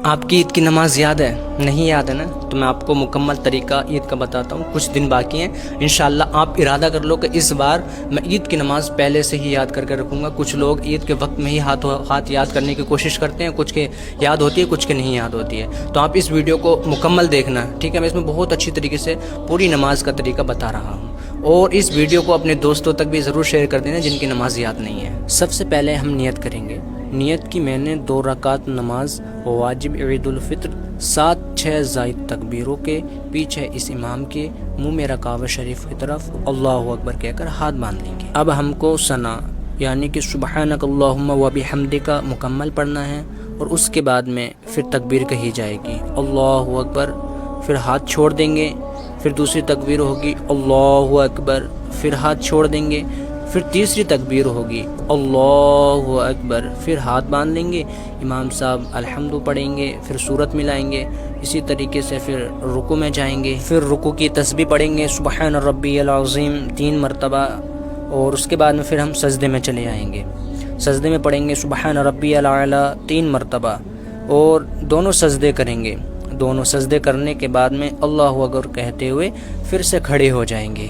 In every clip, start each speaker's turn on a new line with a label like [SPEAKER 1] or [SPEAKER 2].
[SPEAKER 1] آپ کی عید کی نماز یاد ہے؟ نہیں یاد ہے نا؟ تو میں آپ کو مکمل طریقہ عید کا بتاتا ہوں. کچھ دن باقی ہیں. انشاءاللہ آپ ارادہ کر لو کہ اس بار میں عید کی نماز پہلے سے ہی یاد کر کے رکھوں گا. کچھ لوگ عید کے وقت میں ہی ہاتھ یاد کرنے کی کوشش کرتے ہیں. کچھ کے یاد ہوتی ہے, کچھ کے نہیں یاد ہوتی ہے. تو آپ اس ویڈیو کو مکمل دیکھنا, ٹھیک ہے؟ میں اس میں بہت اچھی طریقے سے پوری نماز کا طریقہ بتا رہا ہوں. اور اس ویڈیو کو اپنے دوستوں تک بھی ضرور شیئر کر دینا جن کی نماز یاد نہیں ہے. سب سے پہلے ہم نیت کریں گے. نیت کی میں نے 2 رکعت نماز واجب عید الفطر 7-6 زائد تکبیروں کے پیچھے اس امام کے منہ میں کعبہ شریف کی طرف اللہ اکبر کہہ کر ہاتھ باندھ لیں گے. اب ہم کو ثنا یعنی کہ سبحانک اللہم و بحمدک مکمل پڑھنا ہے, اور اس کے بعد میں پھر تکبیر کہی جائے گی اللہ اکبر, پھر ہاتھ چھوڑ دیں گے. پھر دوسری تکبیر ہوگی اللہ اکبر, پھر ہاتھ چھوڑ دیں گے. پھر تیسری تکبیر ہوگی اللہ اکبر, پھر ہاتھ باندھ لیں گے. امام صاحب الحمد پڑھیں گے, پھر سورت ملائیں گے. اسی طریقے سے پھر رکوع میں جائیں گے. پھر رکوع کی تسبیح پڑھیں گے سبحان ربی العظیم 3 مرتبہ, اور اس کے بعد میں پھر ہم سجدے میں چلے آئیں گے. سجدے میں پڑھیں گے سبحان ربی الاعلی 3 مرتبہ, اور دونوں سجدے کریں گے. دونوں سجدے کرنے کے بعد میں اللہ اکبر کہتے ہوئے پھر سے کھڑے ہو جائیں گے.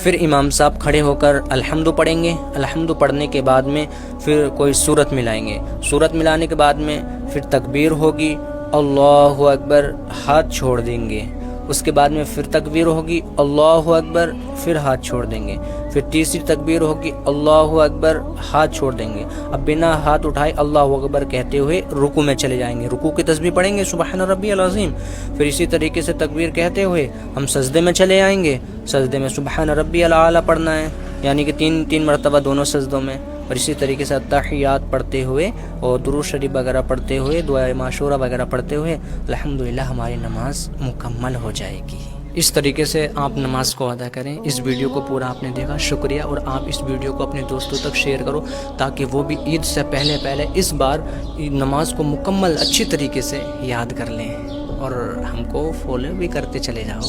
[SPEAKER 1] پھر امام صاحب کھڑے ہو کر الحمد پڑھیں گے. الحمد پڑھنے کے بعد میں پھر کوئی سورت ملائیں گے. سورت ملانے کے بعد میں پھر تکبیر ہوگی اللہ اکبر, ہاتھ چھوڑ دیں گے. اس کے بعد میں پھر تکبیر ہوگی اللہ اکبر, پھر ہاتھ چھوڑ دیں گے. پھر تیسری تکبیر ہوگی اللہ اکبر, ہاتھ چھوڑ دیں گے. اب بنا ہاتھ اٹھائے اللہ اکبر کہتے ہوئے رکوع میں چلے جائیں گے. رکوع کی تسبیح پڑھیں گے سبحان ربی العظیم. پھر اسی طریقے سے تکبیر کہتے ہوئے ہم سجدے میں چلے آئیں گے. سجدے میں سبحان ربی الاعلی پڑھنا ہے, یعنی کہ 3 مرتبہ دونوں سجدوں میں. اور اسی طریقے سے التحیات پڑھتے ہوئے اور درود شریف وغیرہ پڑھتے ہوئے, دعائے معشورہ وغیرہ پڑھتے ہوئے الحمدللہ ہماری نماز مکمل ہو جائے گی. اس طریقے سے آپ نماز کو ادا کریں. اس ویڈیو کو پورا آپ نے دیکھا, شکریہ. اور آپ اس ویڈیو کو اپنے دوستوں تک شیئر کرو تاکہ وہ بھی عید سے پہلے اس بار نماز کو مکمل اچھی طریقے سے یاد کر لیں, اور ہم کو فالو بھی کرتے چلے جاؤ.